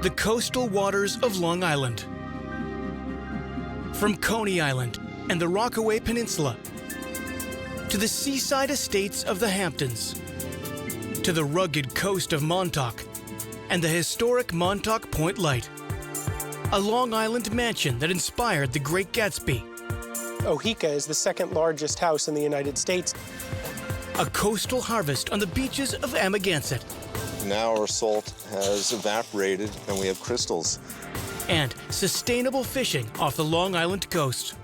The coastal waters of Long Island. From Coney Island and the Rockaway Peninsula to the seaside estates of the Hamptons, to the rugged coast of Montauk and the historic Montauk Point Light, a Long Island mansion that inspired the Great Gatsby. Oheka is the second largest house in the United States. A coastal harvest on the beaches of Amagansett. Now our salt has evaporated and we have crystals. And sustainable fishing off the Long Island coast.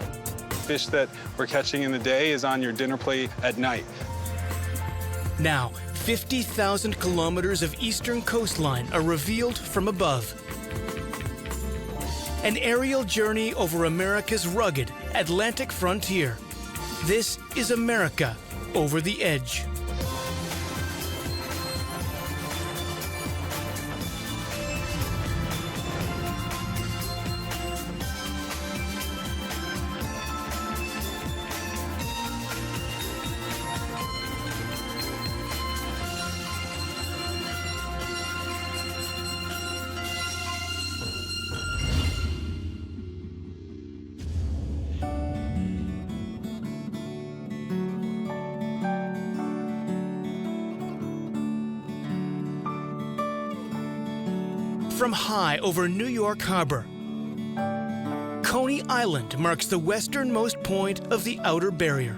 Fish that we're catching in the day is on your dinner plate at night. Now, 50,000 kilometers of eastern coastline are revealed from above. An aerial journey over America's rugged Atlantic frontier. This is America over the edge. From high over New York Harbor, Coney Island marks the westernmost point of the Outer Barrier.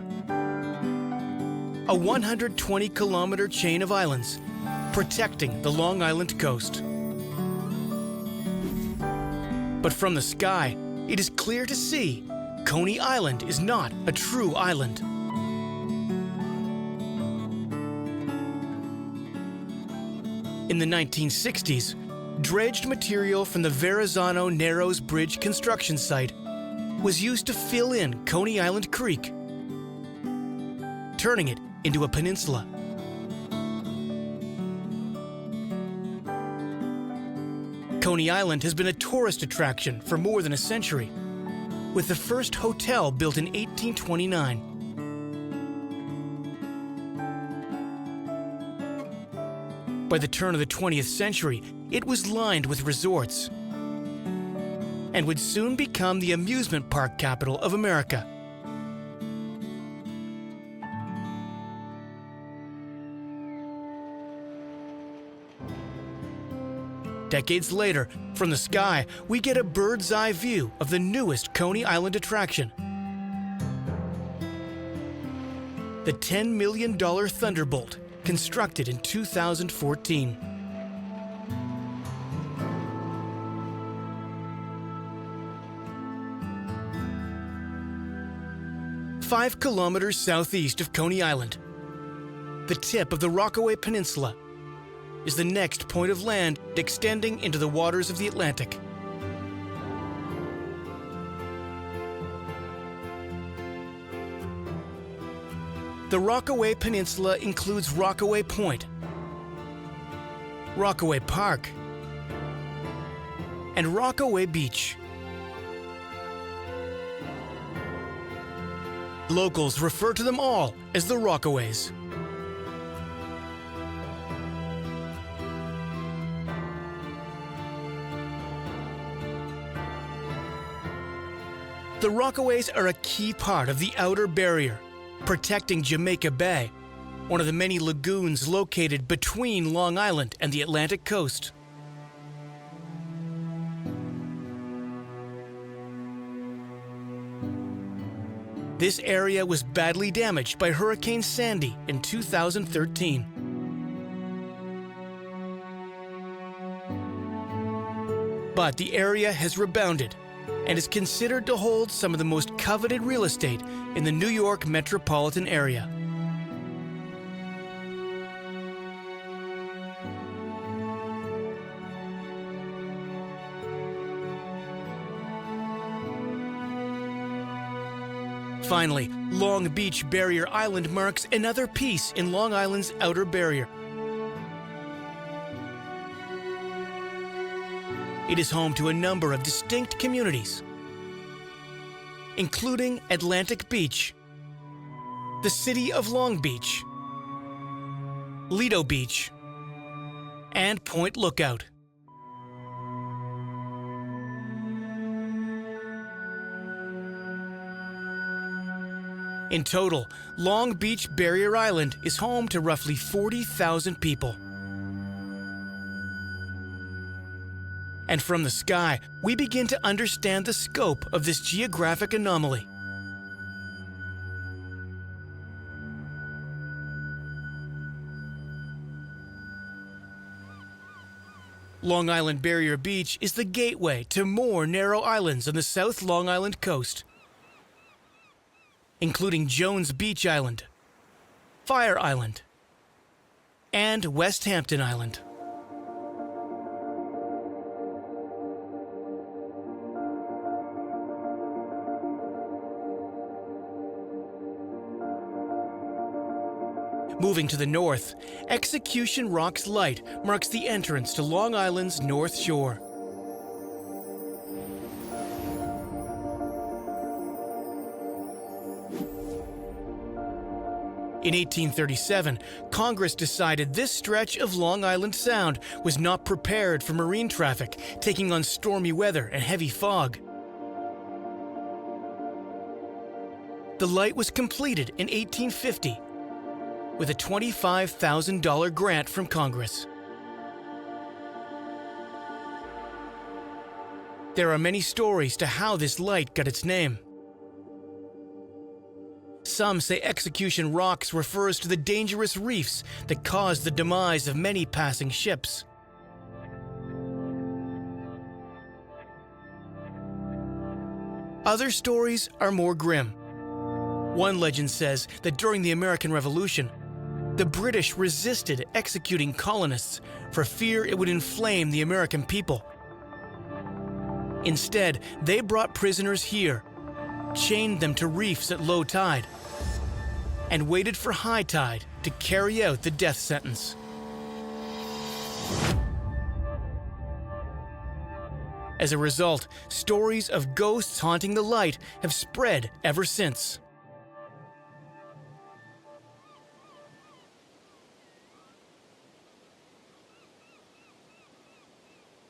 A 120-kilometer chain of islands protecting the Long Island coast. But from the sky, it is clear to see Coney Island is not a true island. In the 1960s, dredged material from the Verrazano Narrows Bridge construction site was used to fill in Coney Island Creek, turning it into a peninsula. Coney Island has been a tourist attraction for more than a century, with the first hotel built in 1829. By the turn of the 20th century, it was lined with resorts and would soon become the amusement park capital of America. Decades later, from the sky, we get a bird's eye view of the newest Coney Island attraction. The $10 million Thunderbolt, constructed in 2014. Five kilometers southeast of Coney Island, the tip of the Rockaway Peninsula, is the next point of land extending into the waters of the Atlantic. The Rockaway Peninsula includes Rockaway Point, Rockaway Park, and Rockaway Beach. Locals refer to them all as the Rockaways. The Rockaways are a key part of the Outer Barrier, protecting Jamaica Bay, one of the many lagoons located between Long Island and the Atlantic coast. This area was badly damaged by Hurricane Sandy in 2013. But the area has rebounded and is considered to hold some of the most coveted real estate in the New York metropolitan area. Finally, Long Beach Barrier Island marks another piece in Long Island's Outer Barrier. It is home to a number of distinct communities, including Atlantic Beach, the city of Long Beach, Lido Beach, and Point Lookout. In total, Long Beach Barrier Island is home to roughly 40,000 people. And from the sky, we begin to understand the scope of this geographic anomaly. Long Island Barrier Beach is the gateway to more narrow islands on the South Long Island coast, including Jones Beach Island, Fire Island, and West Hampton Island. Moving to the north, Execution Rocks Light marks the entrance to Long Island's North Shore. In 1837, Congress decided this stretch of Long Island Sound was not prepared for marine traffic, taking on stormy weather and heavy fog. The light was completed in 1850 with a $25,000 grant from Congress. There are many stories to how this light got its name. Some say Execution Rocks refers to the dangerous reefs that caused the demise of many passing ships. Other stories are more grim. One legend says that during the American Revolution, the British resisted executing colonists for fear it would inflame the American people. Instead, they brought prisoners here, chained them to reefs at low tide, and waited for high tide to carry out the death sentence. As a result, stories of ghosts haunting the light have spread ever since.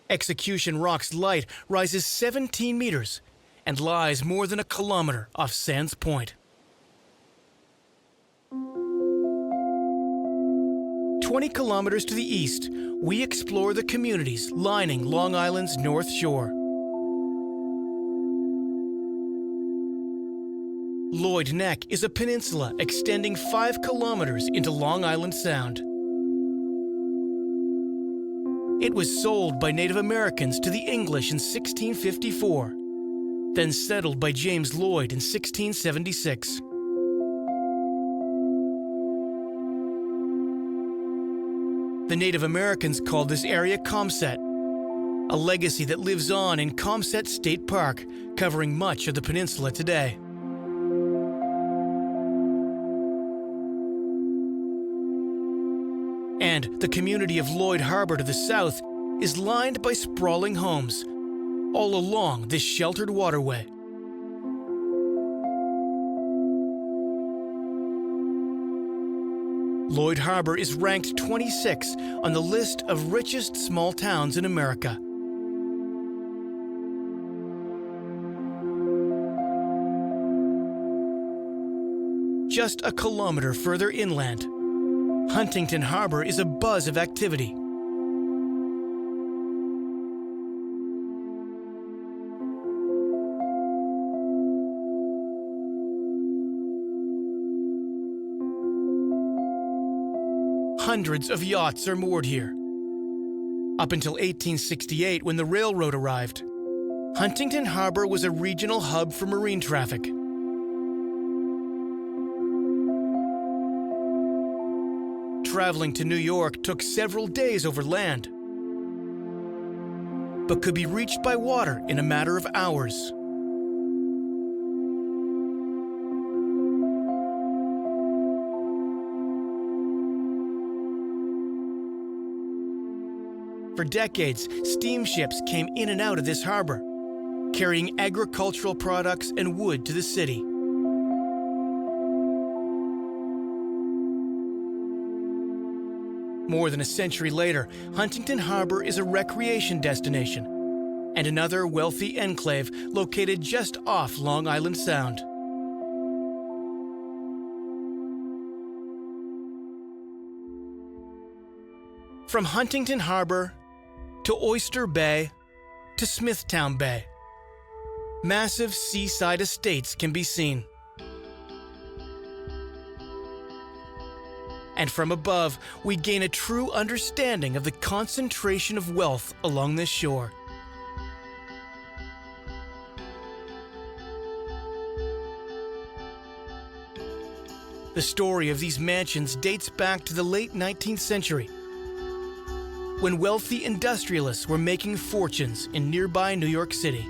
Execution Rocks Light rises 17 meters and lies more than a kilometer off Sands Point. 20 kilometers to the east, we explore the communities lining Long Island's North Shore. Lloyd Neck is a peninsula extending 5 kilometers into Long Island Sound. It was sold by Native Americans to the English in 1654, then settled by James Lloyd in 1676. The Native Americans called this area Comset, a legacy that lives on in Comset State Park, covering much of the peninsula today. And the community of Lloyd Harbor to the south is lined by sprawling homes, all along this sheltered waterway. Lloyd Harbor is ranked 26 on the list of richest small towns in America. Just a kilometer further inland, Huntington Harbor is abuzz of activity. Hundreds of yachts are moored here. Up until 1868, when the railroad arrived, Huntington Harbor was a regional hub for marine traffic. Traveling to New York took several days over land, but could be reached by water in a matter of hours. For decades, steamships came in and out of this harbor, carrying agricultural products and wood to the city. More than a century later, Huntington Harbor is a recreation destination and another wealthy enclave located just off Long Island Sound. From Huntington Harbor to Oyster Bay to Smithtown Bay, massive seaside estates can be seen. And from above, we gain a true understanding of the concentration of wealth along this shore. The story of these mansions dates back to the late 19th century, when wealthy industrialists were making fortunes in nearby New York City.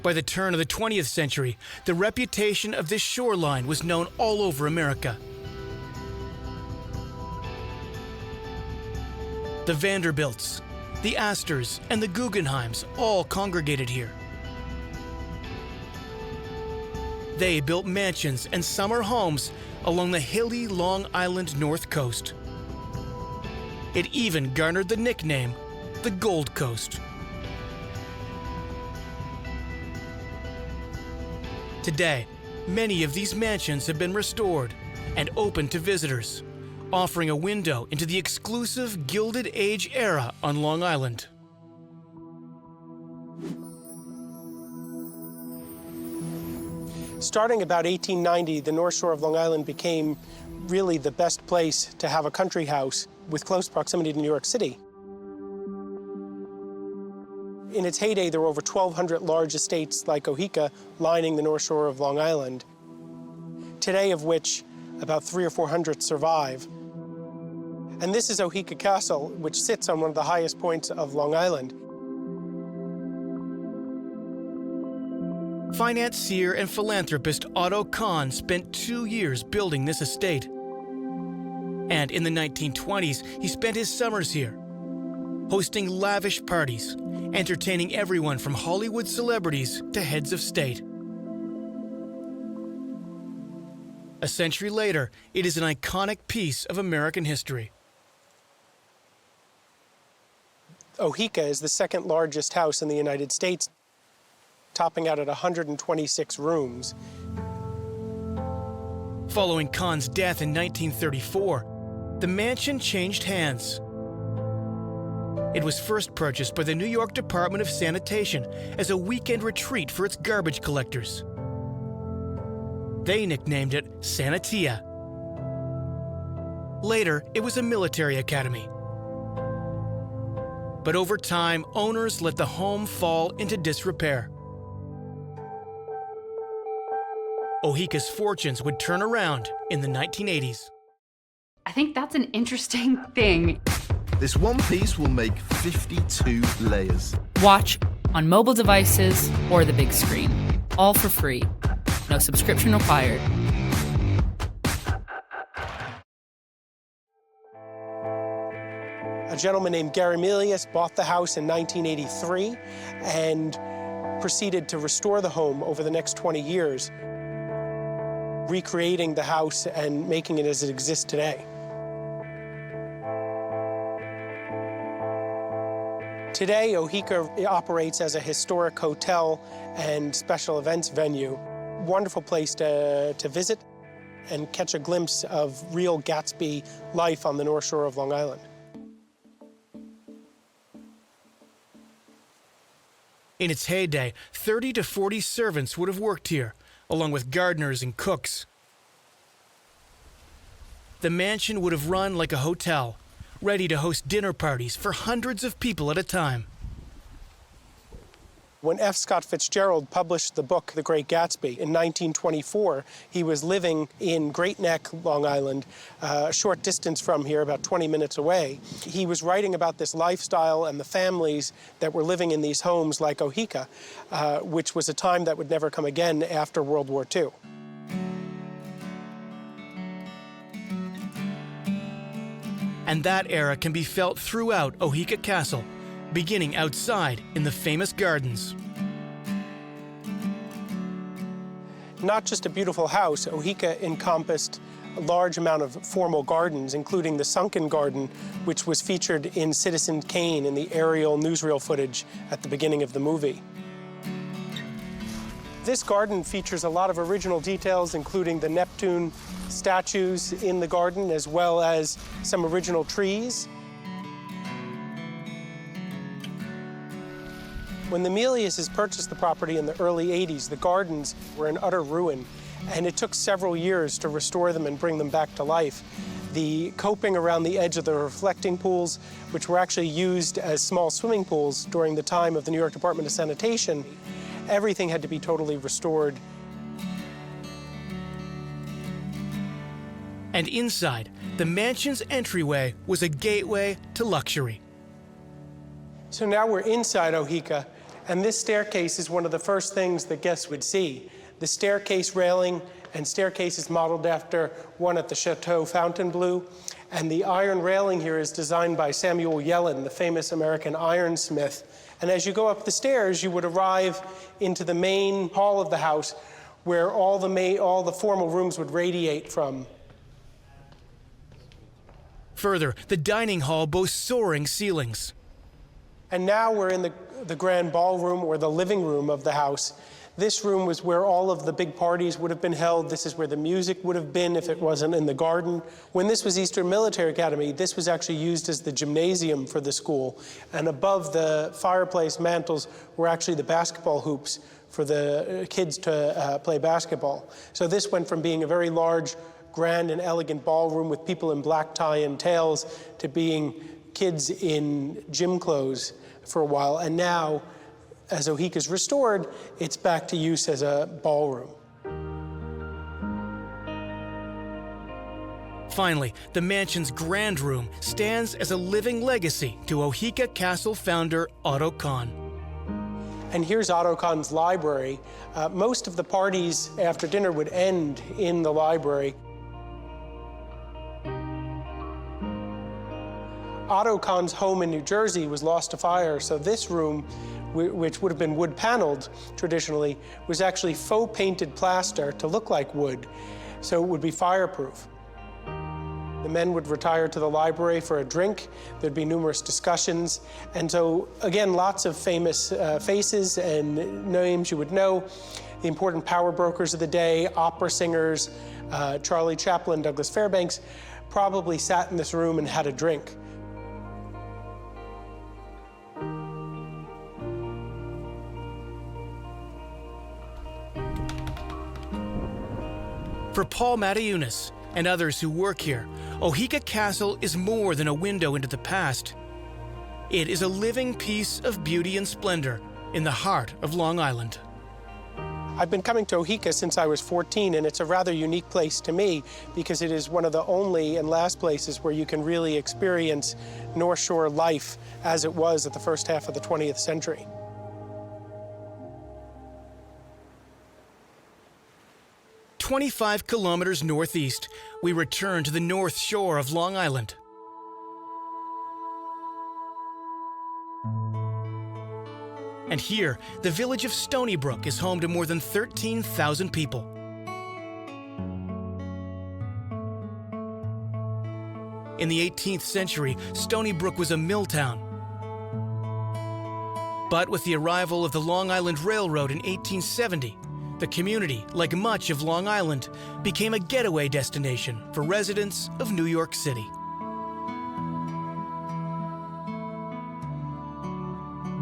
By the turn of the 20th century, the reputation of this shoreline was known all over America. The Vanderbilts, the Astors, and the Guggenheims all congregated here. They built mansions and summer homes along the hilly Long Island North Coast. It even garnered the nickname, the Gold Coast. Today, many of these mansions have been restored and open to visitors, offering a window into the exclusive Gilded Age era on Long Island. Starting about 1890, the North Shore of Long Island became really the best place to have a country house with close proximity to New York City. In its heyday, there were over 1,200 large estates like Oheka lining the North Shore of Long Island, today of which about 300 or 400 survive. And this is Oheka Castle, which sits on one of the highest points of Long Island. Financier and philanthropist Otto Kahn spent 2 years building this estate. And in the 1920s, he spent his summers here, hosting lavish parties, entertaining everyone from Hollywood celebrities to heads of state. A century later, it is an iconic piece of American history. Oheka is the second largest house in the United States, topping out at 126 rooms. Following Kahn's death in 1934, the mansion changed hands. It was first purchased by the New York Department of Sanitation as a weekend retreat for its garbage collectors. They nicknamed it Sanatia. Later, it was a military academy. But over time, owners let the home fall into disrepair. Oheka's fortunes would turn around in the 1980s. I think that's an interesting thing. This one piece will make 52 layers. Watch on mobile devices or the big screen. All for free. No subscription required. A gentleman named Gary Milius bought the house in 1983 and proceeded to restore the home over the next 20 years, recreating the house and making it as it exists today. Today, Oheka operates as a historic hotel and special events venue. Wonderful place to visit and catch a glimpse of real Gatsby life on the North Shore of Long Island. In its heyday, 30 to 40 servants would have worked here, along with gardeners and cooks. The mansion would have run like a hotel, ready to host dinner parties for hundreds of people at a time. When F. Scott Fitzgerald published the book, The Great Gatsby, in 1924, he was living in Great Neck, Long Island, a short distance from here, about 20 minutes away. He was writing about this lifestyle and the families that were living in these homes like Oheka, which was a time that would never come again after World War II. And that era can be felt throughout Oheka Castle, beginning outside in the famous gardens. Not just a beautiful house, Oheka encompassed a large amount of formal gardens, including the sunken garden, which was featured in Citizen Kane in the aerial newsreel footage at the beginning of the movie. This garden features a lot of original details, including the Neptune statues in the garden, as well as some original trees. When the Meliuses purchased the property in the early 80s, the gardens were in utter ruin, and it took several years to restore them and bring them back to life. The coping around the edge of the reflecting pools, which were actually used as small swimming pools during the time of the New York Department of Sanitation, everything had to be totally restored. And inside, the mansion's entryway was a gateway to luxury. So now we're inside Oheka, and this staircase is one of the first things that guests would see. The staircase railing and staircase is modeled after one at the Chateau Fontainebleau, and the iron railing here is designed by Samuel Yellin, the famous American ironsmith. And as you go up the stairs, you would arrive into the main hall of the house, where all the formal rooms would radiate from. Further, the dining hall boasts soaring ceilings. And now we're in the grand ballroom, or the living room of the house. This room was where all of the big parties would have been held. This is where the music would have been if it wasn't in the garden. When this was Eastern Military Academy, this was actually used as the gymnasium for the school. And above the fireplace mantels were actually the basketball hoops for the kids to play basketball. So this went from being a very large, grand and elegant ballroom with people in black tie and tails to being kids in gym clothes for a while. And now, as Oheka's restored, it's back to use as a ballroom. Finally, the mansion's grand room stands as a living legacy to Oheka Castle founder Otto Kahn. And here's Otto Kahn's library. Most of the parties after dinner would end in the library. Otto Kahn's home in New Jersey was lost to fire, so this room, which would have been wood-paneled traditionally, was actually faux painted plaster to look like wood, so it would be fireproof. The men would retire to the library for a drink. There'd be numerous discussions. And so, again, lots of famous faces and names you would know. The important power brokers of the day, opera singers, Charlie Chaplin, Douglas Fairbanks, probably sat in this room and had a drink. For Paul Mattiunas and others who work here, Oheka Castle is more than a window into the past. It is a living piece of beauty and splendor in the heart of Long Island. I've been coming to Oheka since I was 14, and it's a rather unique place to me because it is one of the only and last places where you can really experience North Shore life as it was at the first half of the 20th century. "25 kilometers northeast, we return to the North Shore of Long Island. And here, the village of Stony Brook is home to more than 13,000 people. In the 18th century, Stony Brook was a mill town. But with the arrival of the Long Island Railroad in 1870, the community, like much of Long Island, became a getaway destination for residents of New York City.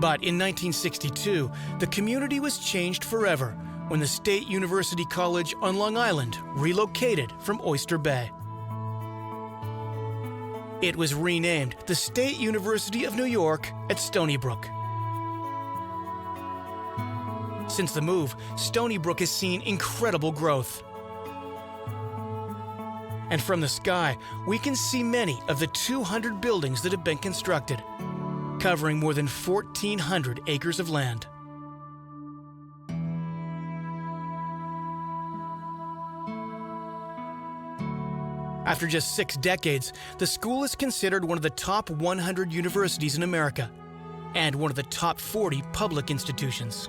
But in 1962, the community was changed forever when the State University College on Long Island relocated from Oyster Bay. It was renamed the State University of New York at Stony Brook. Since the move, Stony Brook has seen incredible growth. And from the sky, we can see many of the 200 buildings that have been constructed, covering more than 1,400 acres of land. After just 6 decades, the school is considered one of the top 100 universities in America and one of the top 40 public institutions.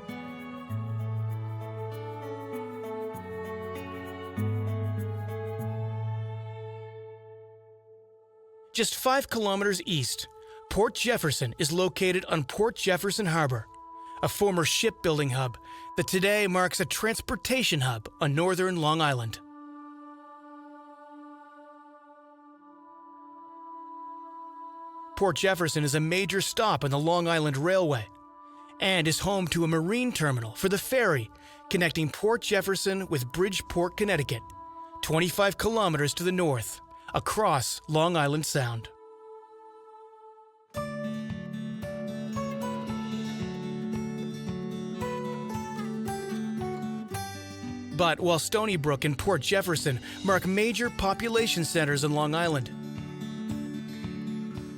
Just 5 kilometers east, Port Jefferson is located on Port Jefferson Harbor, a former shipbuilding hub that today marks a transportation hub on northern Long Island. Port Jefferson is a major stop on the Long Island Railway and is home to a marine terminal for the ferry connecting Port Jefferson with Bridgeport, Connecticut, 25 kilometers to the north, across Long Island Sound. But while Stony Brook and Port Jefferson mark major population centers on Long Island,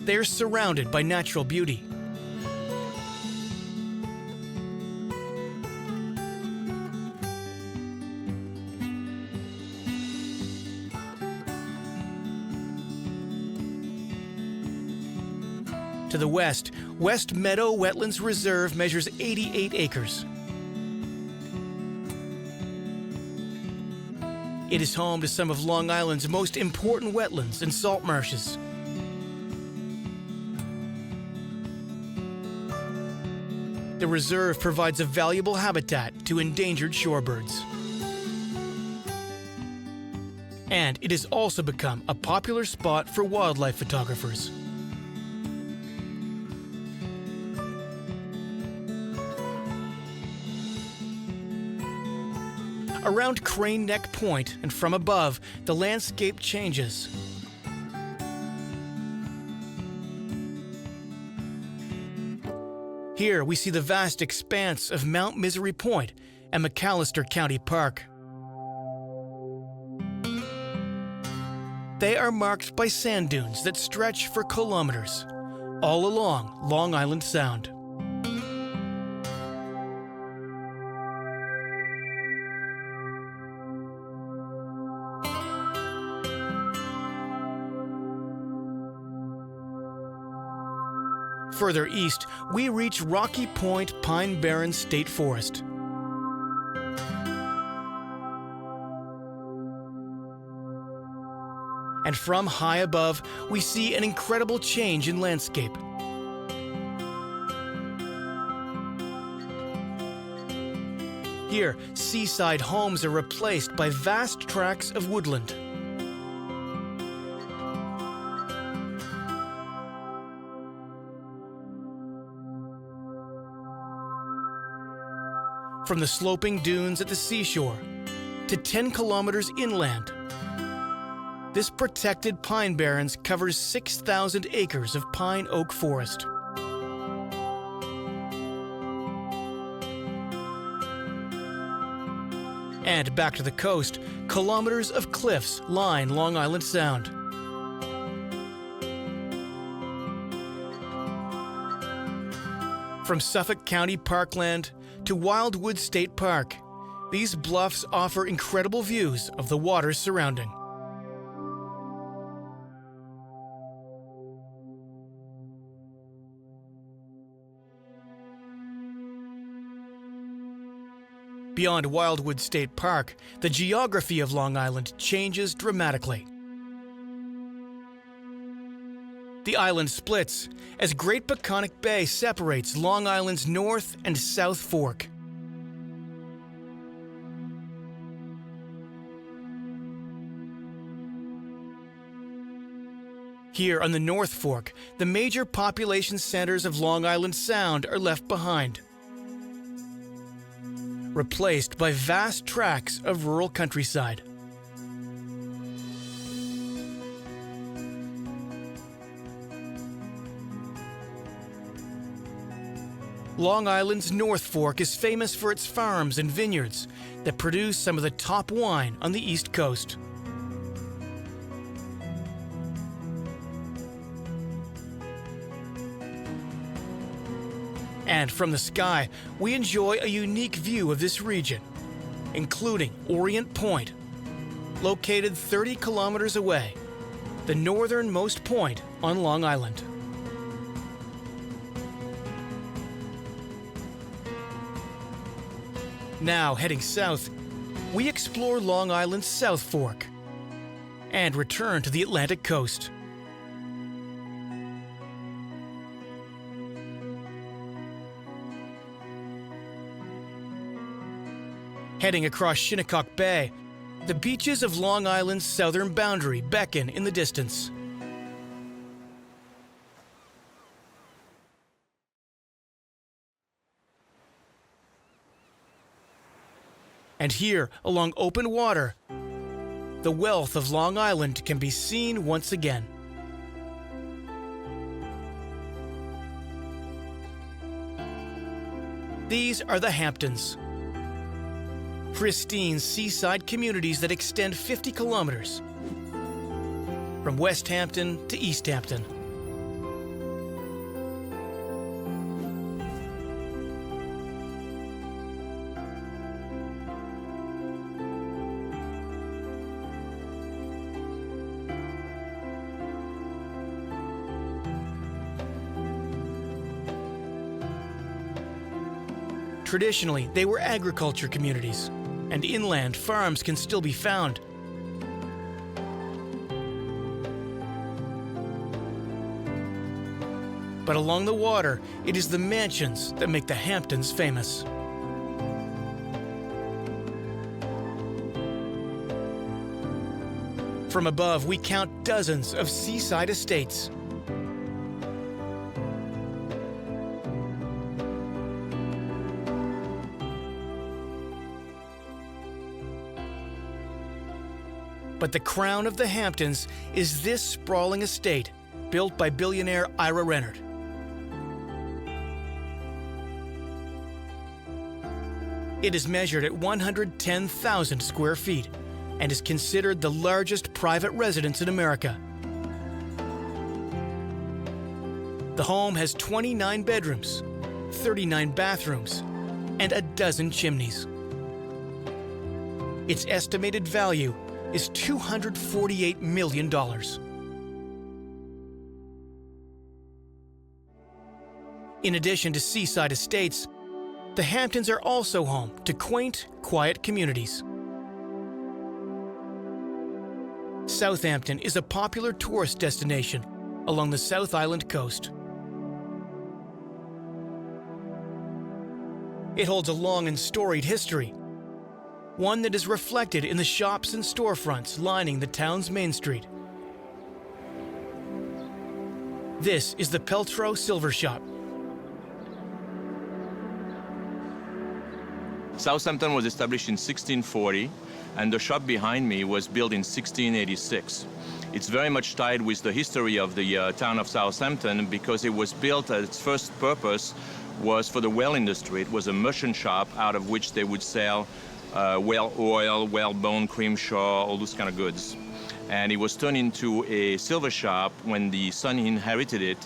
they are surrounded by natural beauty. To the west, West Meadow Wetlands Reserve measures 88 acres. It is home to some of Long Island's most important wetlands and salt marshes. The reserve provides a valuable habitat to endangered shorebirds. And it has also become a popular spot for wildlife photographers. Around Crane Neck Point and from above, the landscape changes. Here we see the vast expanse of Mount Misery Point and McAllister County Park. They are marked by sand dunes that stretch for kilometers, all along Long Island Sound. Further east, we reach Rocky Point Pine Barrens State Forest. And from high above, we see an incredible change in landscape. Here, seaside homes are replaced by vast tracts of woodland. From the sloping dunes at the seashore to 10 kilometers inland, this protected pine barrens covers 6,000 acres of pine oak forest. And back to the coast, kilometers of cliffs line Long Island Sound. From Suffolk County Parkland to Wildwood State Park, these bluffs offer incredible views of the waters surrounding. Beyond Wildwood State Park, the geography of Long Island changes dramatically. The island splits as Great Peconic Bay separates Long Island's North and South Fork. Here on the North Fork, the major population centers of Long Island Sound are left behind, replaced by vast tracts of rural countryside. Long Island's North Fork is famous for its farms and vineyards that produce some of the top wine on the East Coast. And from the sky, we enjoy a unique view of this region, including Orient Point, located 30 kilometers away, the northernmost point on Long Island. Now, heading south, we explore Long Island's South Fork and return to the Atlantic coast. Heading across Shinnecock Bay, the beaches of Long Island's southern boundary beckon in the distance. And here, along open water, the wealth of Long Island can be seen once again. These are the Hamptons. Pristine seaside communities that extend 50 kilometers from West Hampton to East Hampton. Traditionally, they were agriculture communities, and inland farms can still be found. But along the water, it is the mansions that make the Hamptons famous. From above, we count dozens of seaside estates. But the crown of the Hamptons is this sprawling estate, built by billionaire Ira Rennert. It is measured at 110,000 square feet and is considered the largest private residence in America. The home has 29 bedrooms, 39 bathrooms, and a dozen chimneys. Its estimated value is $248 million. In addition to seaside estates, the Hamptons are also home to quaint, quiet communities. Southampton is a popular tourist destination along the South Island coast. It holds a long and storied history, one that is reflected in the shops and storefronts lining the town's main street. This is the Peltro Silver Shop. Southampton was established in 1640, and the shop behind me was built in 1686. It's very much tied with the history of the town of Southampton because it was built, its first purpose was for the whale industry. It was a merchant shop out of which they would sell whale oil, whale bone, cream shaw, all those kind of goods. And it was turned into a silver shop when the son inherited it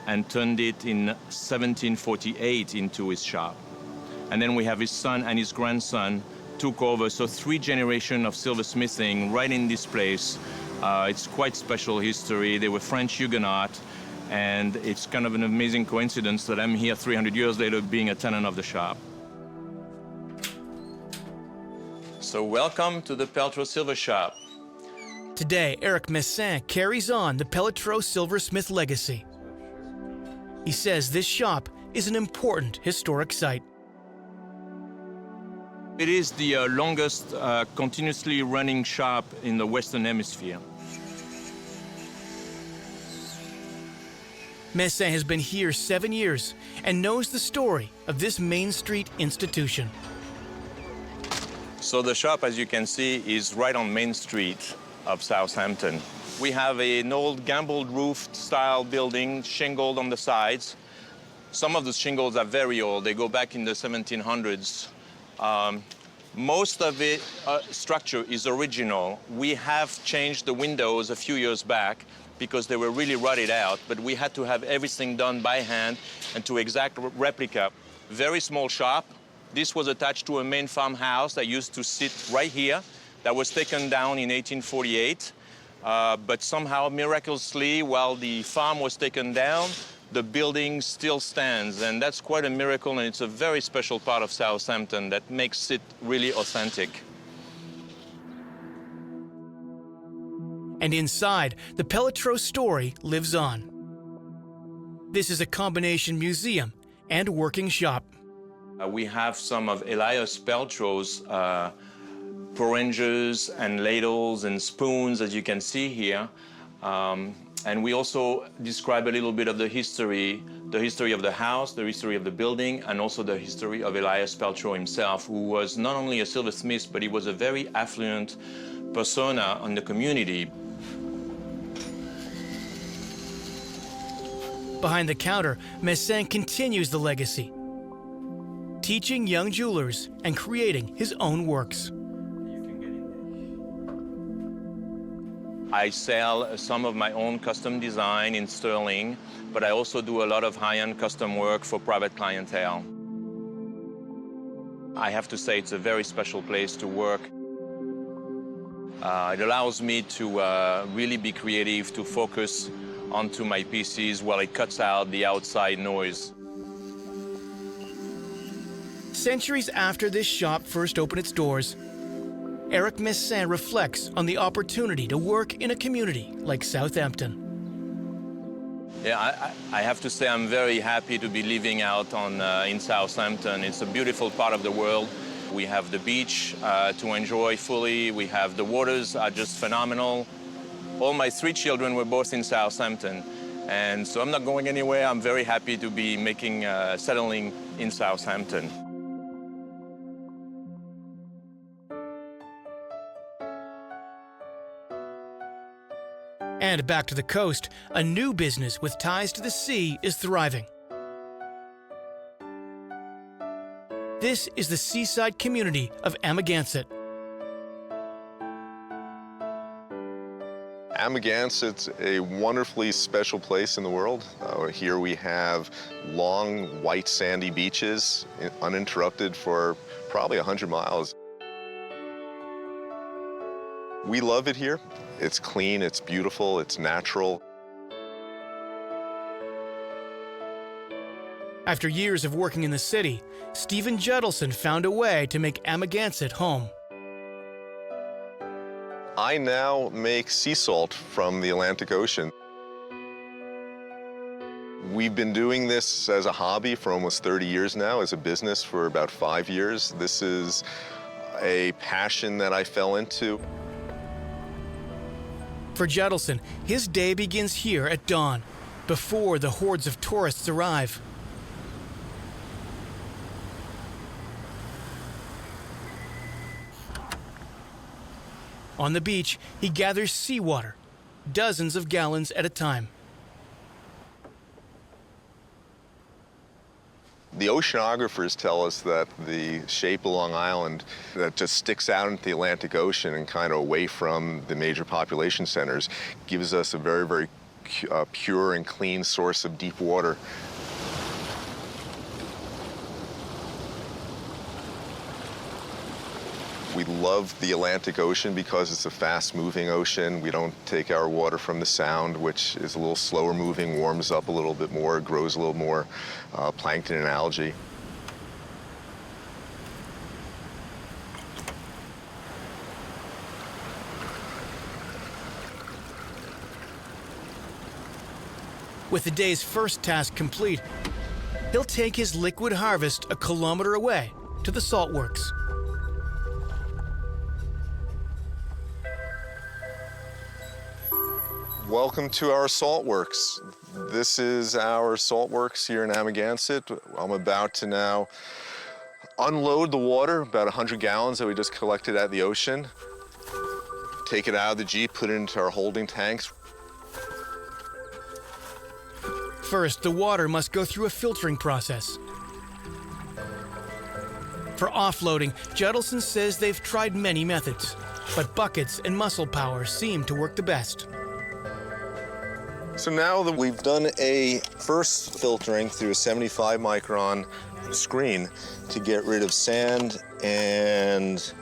and turned it in 1748 into his shop. And then we have his son and his grandson took over, so 3 generations of silversmithing right in this place. It's quite special history. They were French Huguenot, and it's kind of an amazing coincidence that I'm here 300 years later being a tenant of the shop. So welcome to the Peltro Silver Shop. Today, Eric Messin carries on the Peltro silversmith legacy. He says this shop is an important historic site. It is the longest continuously running shop in the Western Hemisphere. Messin has been here 7 years and knows the story of this Main Street institution. So the shop, as you can see, is right on Main Street of Southampton. We have an old gambled roofed style building, shingled on the sides. Some of the shingles are very old. They go back in the 1700s. Most of it structure is original. We have changed the windows a few years back because they were really rotted out, but we had to have everything done by hand and to exact replica. Very small shop. This was attached to a main farmhouse that used to sit right here. That was taken down in 1848. But somehow, miraculously, while the farm was taken down, the building still stands. And that's quite a miracle, and it's a very special part of Southampton that makes it really authentic. And inside, the Peltro story lives on. This is a combination museum and working shop. We have some of Elias Peltrow's porringers and ladles and spoons, as you can see here. And we also describe a little bit of the history of the house, the history of the building, and also the history of Elias Peltrow himself, who was not only a silversmith, but he was a very affluent persona in the community. Behind the counter, Messin continues the legacy, teaching young jewelers and creating his own works. I sell some of my own custom design in sterling, but I also do a lot of high-end custom work for private clientele. I have to say it's a very special place to work. It allows me to really be creative, to focus onto my pieces while it cuts out the outside noise. Centuries after this shop first opened its doors, Eric Messin reflects on the opportunity to work in a community like Southampton. Yeah, I have to say I'm very happy to be living out in Southampton. It's a beautiful part of the world. We have the beach to enjoy fully. We have the waters are just phenomenal. All my 3 children were both in Southampton, and so I'm not going anywhere. I'm very happy to be settling in Southampton. And back to the coast, a new business with ties to the sea is thriving. This is the seaside community of Amagansett. Amaganssett's a wonderfully special place in the world. Here we have long, white, sandy beaches, uninterrupted for probably 100 miles. We love it here. It's clean, it's beautiful, it's natural. After years of working in the city, Stephen Judelson found a way to make Amagansett home. I now make sea salt from the Atlantic Ocean. We've been doing this as a hobby for almost 30 years now, as a business for about 5 years. This is a passion that I fell into. For Judelson, his day begins here at dawn, before the hordes of tourists arrive. On the beach, he gathers seawater, dozens of gallons at a time. The oceanographers tell us that the shape of Long Island that just sticks out into the Atlantic Ocean and kind of away from the major population centers gives us a very, very pure and clean source of deep water. We love the Atlantic Ocean because it's a fast-moving ocean. We don't take our water from the Sound, which is a little slower moving, warms up a little bit more, grows a little more plankton and algae. With the day's first task complete, he'll take his liquid harvest a kilometer away to the salt works. Welcome to our salt works. This is our salt works here in Amagansett. I'm about to now unload the water, about 100 gallons that we just collected at the ocean. Take it out of the Jeep, put it into our holding tanks. First, the water must go through a filtering process. For offloading, Judelson says they've tried many methods, but buckets and muscle power seem to work the best. So now that we've done a first filtering through a 75 micron screen to get rid of sand and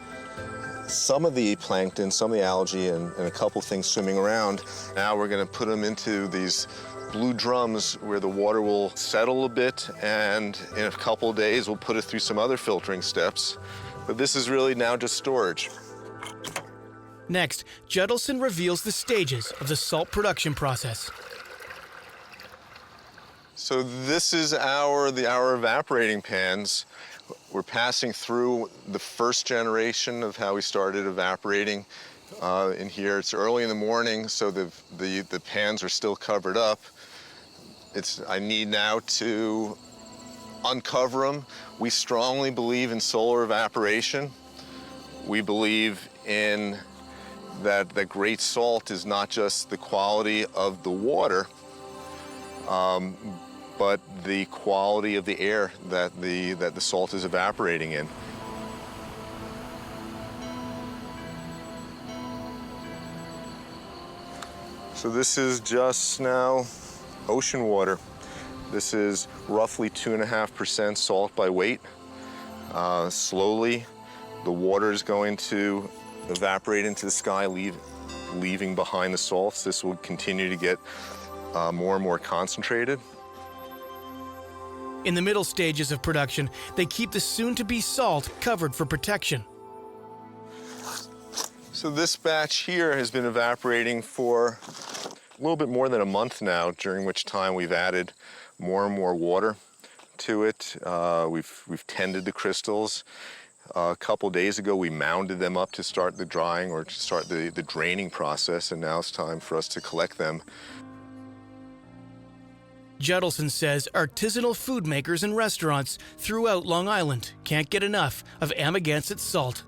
some of the plankton, some of the algae, and a couple things swimming around. Now we're going to put them into these blue drums where the water will settle a bit, and in a couple of days we'll put it through some other filtering steps. But this is really now just storage. Next, Judelson reveals the stages of the salt production process. So this is our evaporating pans. We're passing through the first generation of how we started evaporating in here. It's early in the morning, so the pans are still covered up. I need now to uncover them. We strongly believe in solar evaporation. We believe in that the great salt is not just the quality of the water, but the quality of the air that the salt is evaporating in. So this is just now ocean water. This is roughly 2.5% salt by weight. Slowly, the water is going to evaporate into the sky, leaving behind the salts. This will continue to get more and more concentrated. In the middle stages of production, they keep the soon-to-be salt covered for protection. So this batch here has been evaporating for a little bit more than a month now, during which time we've added more and more water to it. We've tended the crystals. A couple days ago, we mounded them up to start the drying or to start the draining process, and now it's time for us to collect them. Judelson says artisanal food makers and restaurants throughout Long Island can't get enough of Amagansett salt.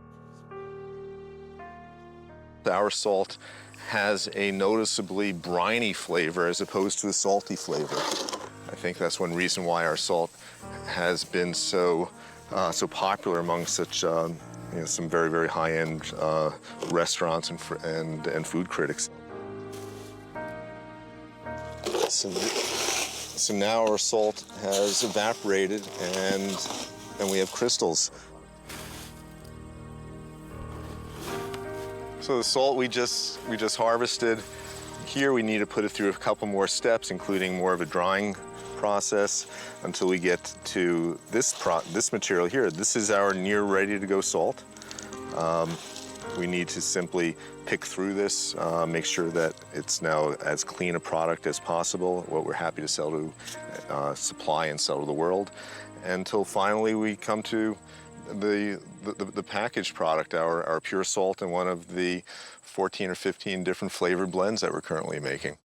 Our salt has a noticeably briny flavor as opposed to a salty flavor. I think that's one reason why our salt has been so popular among such some very, very high-end restaurants and food critics. So now our salt has evaporated and we have crystals. So the salt we just harvested, here we need to put it through a couple more steps, including more of a drying process until we get to this material here. This is our near ready-to-go salt. We need to simply pick through this, make sure that it's now as clean a product as possible, what we're happy to sell to, supply and sell to the world, until finally we come to the packaged product, our pure salt, and one of the 14 or 15 different flavored blends that we're currently making.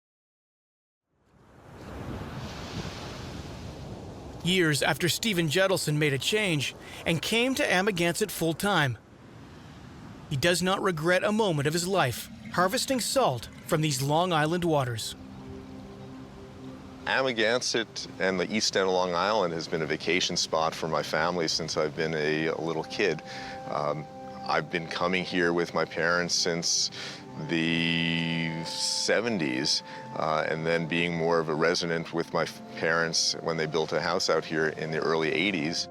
Years after Stephen Judelson made a change and came to Amagansett full-time, he does not regret a moment of his life harvesting salt from these Long Island waters. Amagansett and the east end of Long Island has been a vacation spot for my family since I've been a little kid. I've been coming here with my parents since the 70s, and then being more of a resident with my parents when they built a house out here in the early 80s.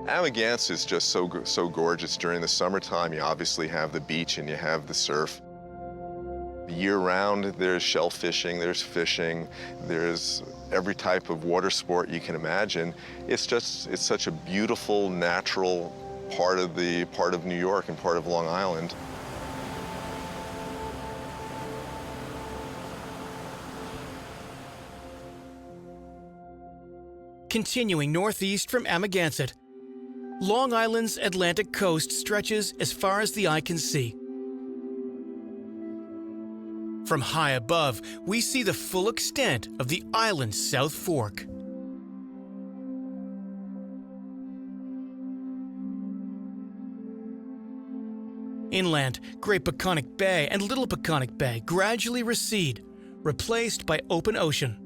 Amagansett is just so gorgeous. During the summertime, you obviously have the beach and you have the surf. Year-round, there's shell fishing, there's fishing, there's every type of water sport you can imagine. It's such a beautiful, natural part of New York and part of Long Island. Continuing northeast from Amagansett, Long Island's Atlantic coast stretches as far as the eye can see. From high above, we see the full extent of the island's South Fork. Inland, Great Peconic Bay and Little Peconic Bay gradually recede, replaced by open ocean.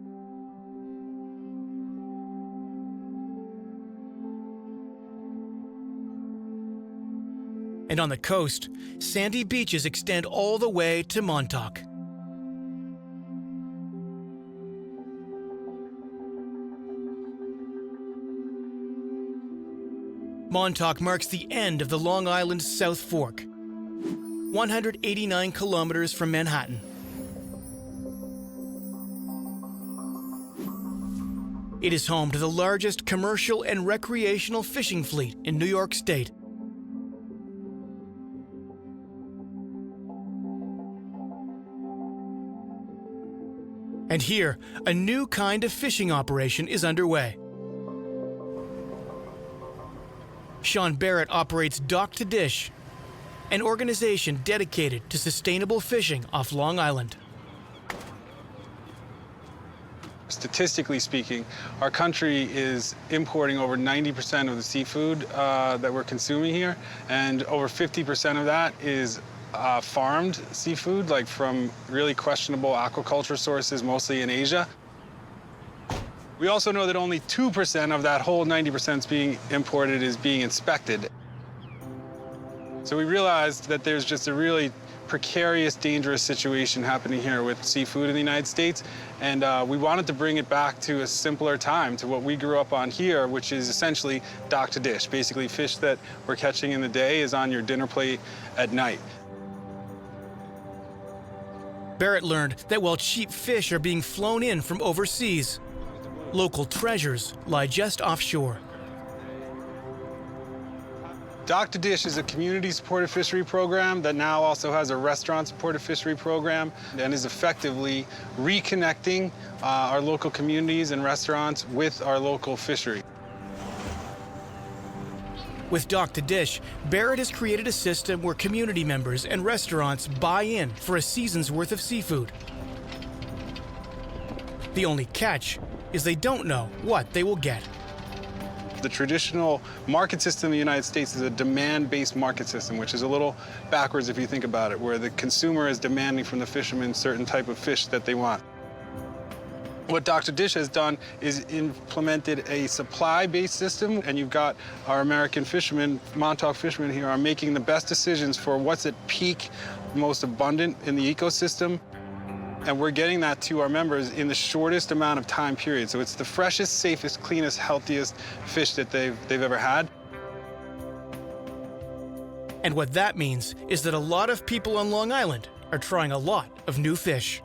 And on the coast, sandy beaches extend all the way to Montauk. Montauk marks the end of the Long Island South Fork, 189 kilometers from Manhattan. It is home to the largest commercial and recreational fishing fleet in New York State. And here, a new kind of fishing operation is underway. Sean Barrett operates Dock to Dish, an organization dedicated to sustainable fishing off Long Island. Statistically speaking, our country is importing over 90% of the seafood that we're consuming here, and over 50% of that is farmed seafood, like from really questionable aquaculture sources, mostly in Asia. We also know that only 2% of that whole 90% is being imported is being inspected. So we realized that there's just a really precarious, dangerous situation happening here with seafood in the United States, and we wanted to bring it back to a simpler time, to what we grew up on here, which is essentially dock to dish. Basically, fish that we're catching in the day is on your dinner plate at night. Barrett learned that while cheap fish are being flown in from overseas, local treasures lie just offshore. Dock to Dish is a community-supported fishery program that now also has a restaurant-supported fishery program and is effectively reconnecting our local communities and restaurants with our local fishery. With Dock to Dish, Barrett has created a system where community members and restaurants buy in for a season's worth of seafood. The only catch is they don't know what they will get. The traditional market system in the United States is a demand-based market system, which is a little backwards if you think about it, where the consumer is demanding from the fishermen certain type of fish that they want. What Dock to Dish has done is implemented a supply-based system, and you've got our American fishermen, Montauk fishermen here, are making the best decisions for what's at peak, most abundant in the ecosystem. And we're getting that to our members in the shortest amount of time period. So it's the freshest, safest, cleanest, healthiest fish that they've ever had. And what that means is that a lot of people on Long Island are trying a lot of new fish.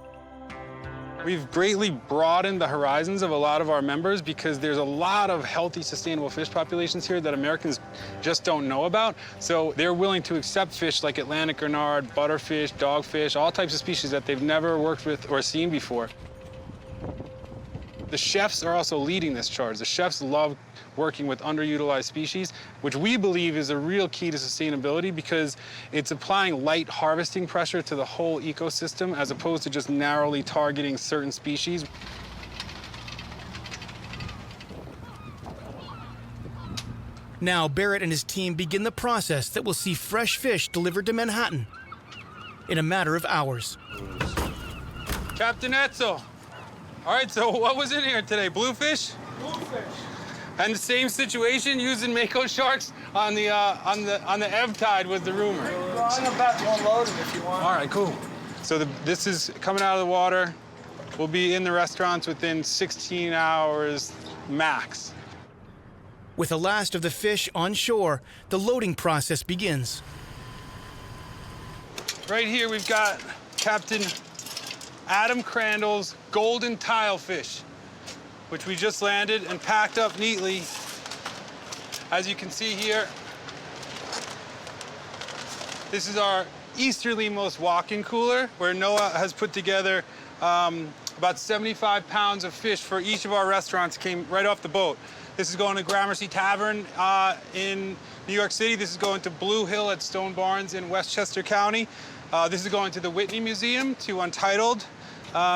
We've greatly broadened the horizons of a lot of our members because there's a lot of healthy, sustainable fish populations here that Americans just don't know about. So they're willing to accept fish like Atlantic gurnard, butterfish, dogfish, all types of species that they've never worked with or seen before. The chefs are also leading this charge. The chefs love working with underutilized species, which we believe is a real key to sustainability because it's applying light harvesting pressure to the whole ecosystem as opposed to just narrowly targeting certain species. Now Barrett and his team begin the process that will see fresh fish delivered to Manhattan in a matter of hours. Captain Etzel. All right, so what was in here today? Bluefish? Bluefish. And the same situation using mako sharks on the ebb tide was the rumor. I'm about to unload them if you want. All right, cool. So this is coming out of the water. We'll be in the restaurants within 16 hours max. With the last of the fish on shore, the loading process begins. Right here we've got Captain Adam Crandall's golden tilefish, which we just landed and packed up neatly. As you can see here, this is our easterlymost walk-in cooler, where Noah has put together about 75 pounds of fish for each of our restaurants, came right off the boat. This is going to Gramercy Tavern in New York City. This is going to Blue Hill at Stone Barns in Westchester County. This is going to the Whitney Museum, to Untitled.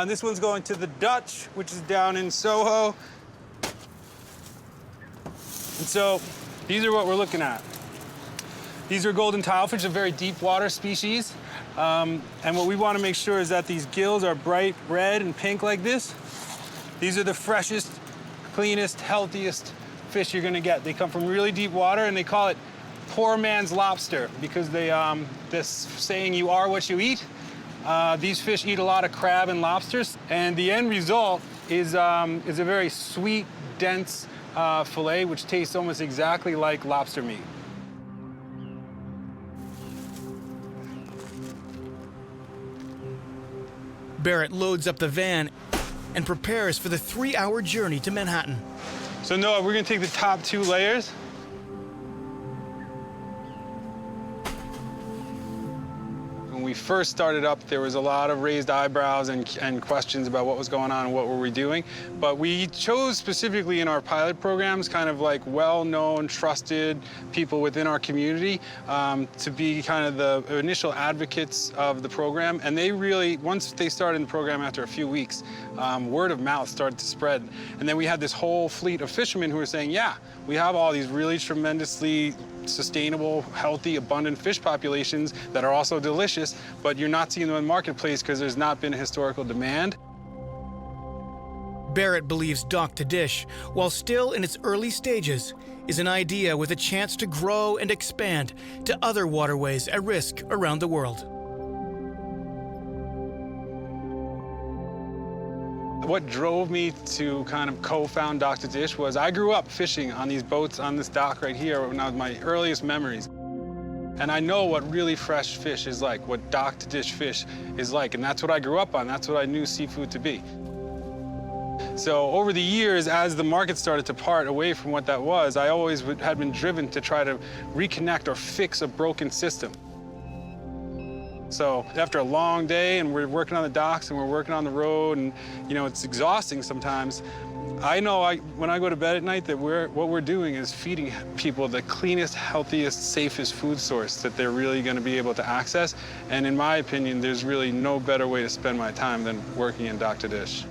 This one's going to the Dutch, which is down in Soho. And so these are what we're looking at. These are golden tilefish, a very deep water species. And what we want to make sure is that these gills are bright red and pink like this. These are the freshest, cleanest, healthiest fish you're going to get. They come from really deep water, and they call it poor man's lobster because they, this saying, you are what you eat. These fish eat a lot of crab and lobsters, and the end result is a very sweet, dense fillet, which tastes almost exactly like lobster meat. Barrett loads up the van and prepares for the 3-hour journey to Manhattan. So Noah, we're gonna take the top 2 layers. And we first started up, there was a lot of raised eyebrows and questions about what was going on and what were we doing. But we chose specifically in our pilot programs kind of like well-known, trusted people within our community to be kind of the initial advocates of the program. And they really, once they started the program after a few weeks, word of mouth started to spread. And then we had this whole fleet of fishermen who were saying, yeah, we have all these really tremendously sustainable, healthy, abundant fish populations that are also delicious, but you're not seeing them in the marketplace because there's not been a historical demand. Barrett believes dock to dish, while still in its early stages, is an idea with a chance to grow and expand to other waterways at risk around the world. What drove me to kind of co-found Dock to Dish was I grew up fishing on these boats on this dock right here when I was my earliest memories. And I know what really fresh fish is like, what dock to dish fish is like, and that's what I grew up on. That's what I knew seafood to be. So over the years, as the market started to part away from what that was, I always had been driven to try to reconnect or fix a broken system. So after a long day and we're working on the docks and we're working on the road and, you know, it's exhausting sometimes, I know when I go to bed at night that what we're doing is feeding people the cleanest, healthiest, safest food source that they're really going to be able to access. And in my opinion, there's really no better way to spend my time than working in Dock to Dish.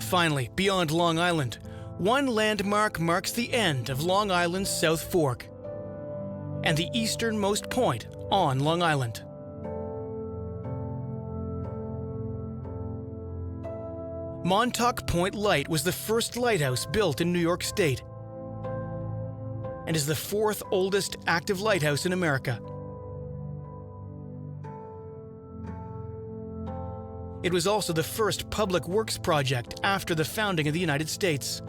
Finally, beyond Long Island, one landmark marks the end of Long Island's South Fork and the easternmost point on Long Island. Montauk Point Light was the first lighthouse built in New York State and is the fourth oldest active lighthouse in America. It was also the first public works project after the founding of the United States.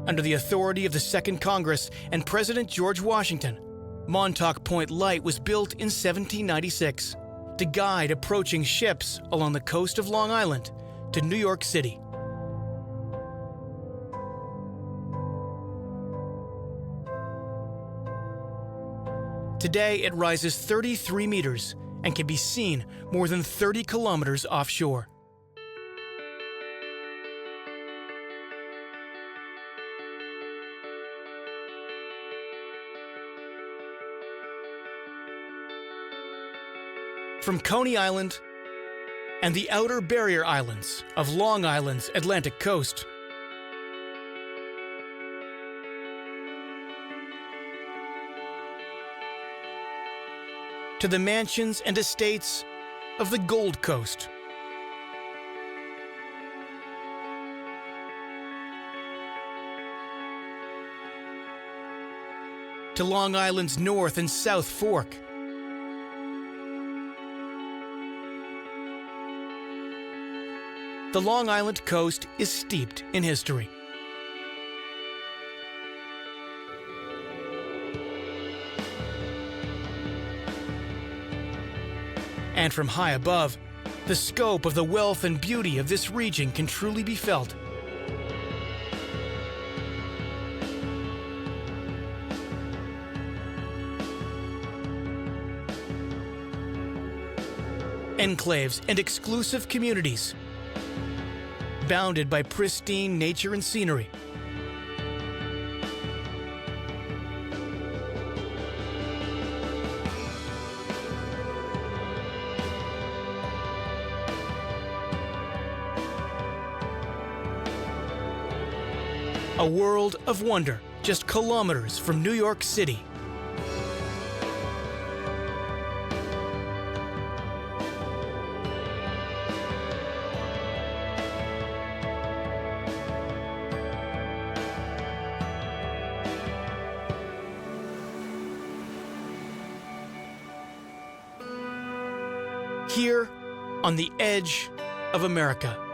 Under the authority of the Second Congress and President George Washington, Montauk Point Light was built in 1796 to guide approaching ships along the coast of Long Island to New York City. Today, it rises 33 meters and can be seen more than 30 kilometers offshore. From Coney Island and the outer barrier islands of Long Island's Atlantic coast, to the mansions and estates of the Gold Coast, to Long Island's North and South Fork, the Long Island coast is steeped in history. And from high above, the scope of the wealth and beauty of this region can truly be felt. Enclaves and exclusive communities, bounded by pristine nature and scenery. A world of wonder just kilometers from New York City. Here on the edge of America.